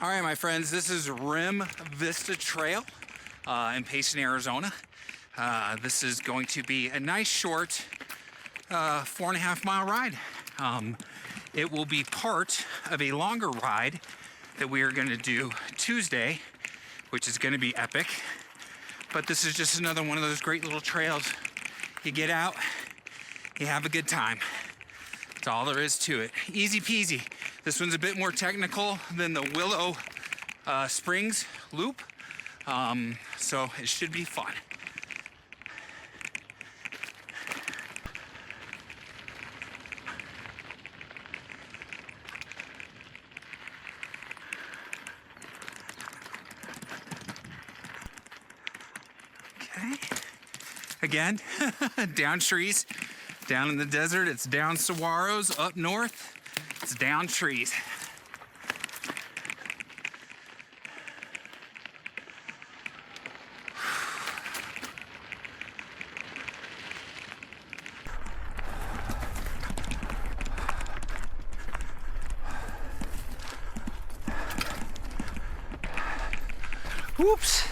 All right, my friends, this is Rim Vista Trail in Payson, Arizona. This is going to be a nice short 4.5 mile ride. It will be part of a longer ride that we are going to do Tuesday, which is going to be epic. But this is just another one of those great little trails. You get out, you have a good time. That's all there is to it. Easy peasy. This one's a bit more technical than the Willow Springs loop, so it should be fun. Okay. Again, down trees. Down in the desert, it's down saguaros. Up north, it's down trees. Whoops.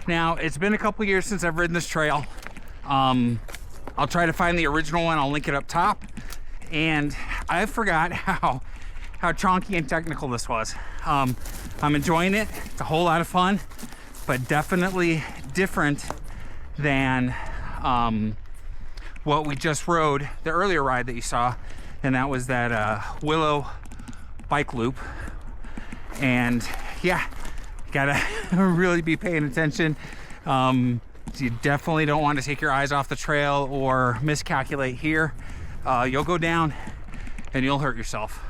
Now, it's been a couple years since I've ridden this trail. I'll try to find the original one. I'll link it up top. And I forgot how chonky and technical this was. I'm enjoying it. It's a whole lot of fun, but definitely different than what we just rode, the earlier ride that you saw, and that was that Willow bike loop. And yeah, gotta really be paying attention. You definitely don't want to take your eyes off the trail or miscalculate here. You'll go down and you'll hurt yourself.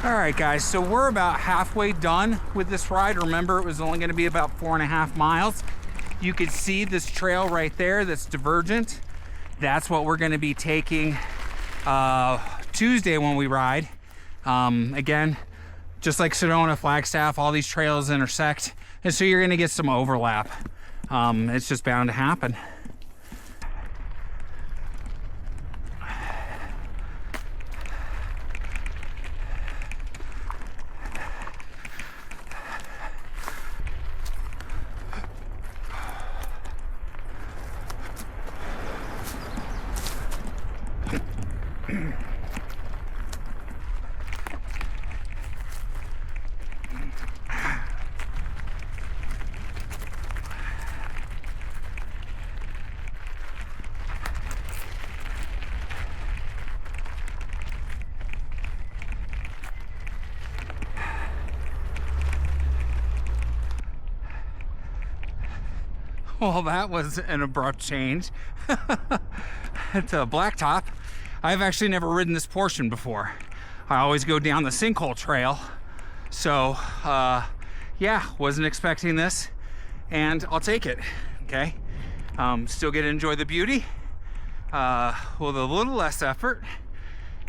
All right, guys, so we're about halfway done with this ride. Remember, it was only going to be about 4.5 miles. You can see this trail right there that's divergent. That's what we're going to be taking Tuesday when we ride. Again, just like Sedona, Flagstaff, all these trails intersect, and so you're going to get some overlap. It's just bound to happen. Well, that was an abrupt change. It's a blacktop. I've actually never ridden this portion before. I always go down the sinkhole trail. So, yeah, wasn't expecting this, and I'll take it, okay? Still get to enjoy the beauty with a little less effort.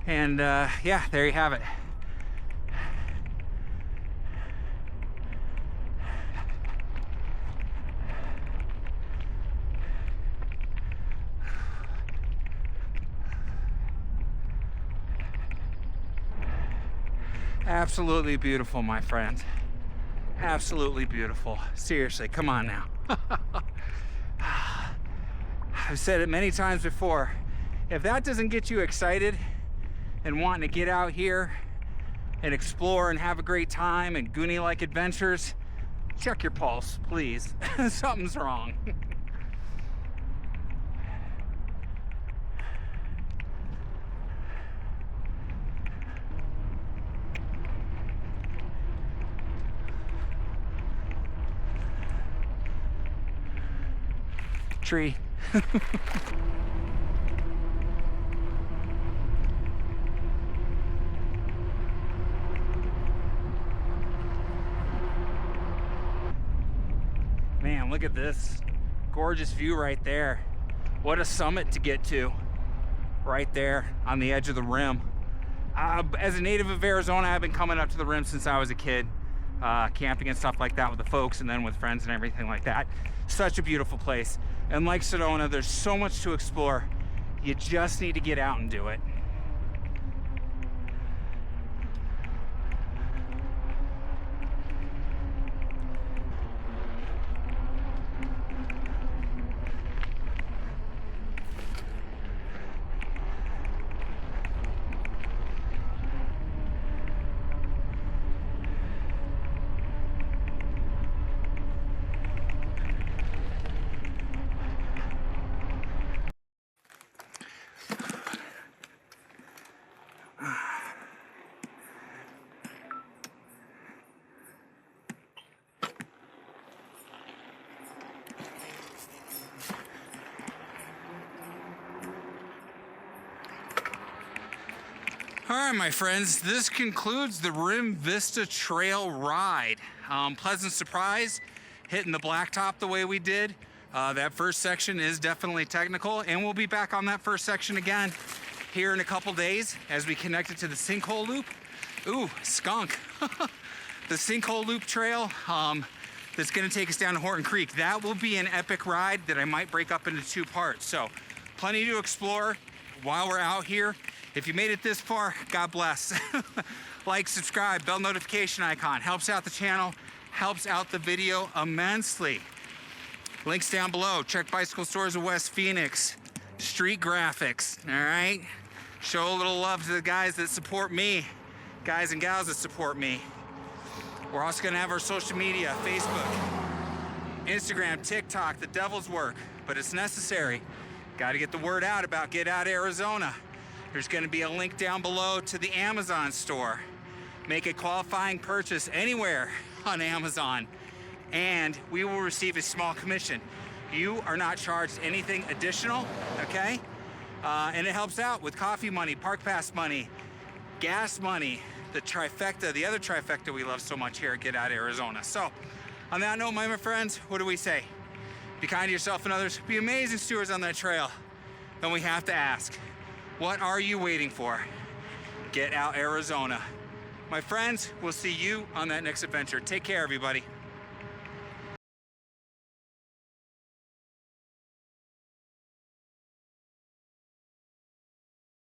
And yeah, there you have it. Absolutely beautiful, my friend. Absolutely beautiful. Seriously, come on now. I've said it many times before. If that doesn't get you excited and wanting to get out here and explore and have a great time and Goonie-like adventures, check your pulse, please. Something's wrong. Tree. Man, look at this gorgeous view right there. What a summit to get to, right there on the edge of the rim. As a native of Arizona, I've been coming up to the rim since I was a kid, camping and stuff like that with the folks and then with friends and everything like that. Such a beautiful place. And like Sedona, there's so much to explore. You just need to get out and do it. All right, my friends, this concludes the Rim Vista Trail ride. Pleasant surprise, hitting the blacktop the way we did. That first section is definitely technical, and we'll be back on that first section again here in a couple days as we connect it to the sinkhole loop. Ooh, skunk. The sinkhole loop trail that's gonna take us down to Horton Creek. That will be an epic ride that I might break up into 2 parts. So plenty to explore while we're out here. If you made it this far, God bless. Like, subscribe, bell notification icon. Helps out the channel, helps out the video immensely. Links down below. Check Bicycle Stores of West Phoenix. Street Graphics, all right? Show a little love to the guys that support me. Guys and gals that support me. We're also gonna have our social media, Facebook, Instagram, TikTok, the devil's work, but it's necessary. Gotta get the word out about Get Out Arizona. There's gonna be a link down below to the Amazon store. Make a qualifying purchase anywhere on Amazon, and we will receive a small commission. You are not charged anything additional, okay? And it helps out with coffee money, park pass money, gas money, the trifecta, the other trifecta we love so much here at Get Out Arizona. So, on that note, my friends, what do we say? Be kind to yourself and others. Be amazing stewards on that trail. Then we have to ask, what are you waiting for? Get Out Arizona. My friends, we'll see you on that next adventure. Take care, everybody.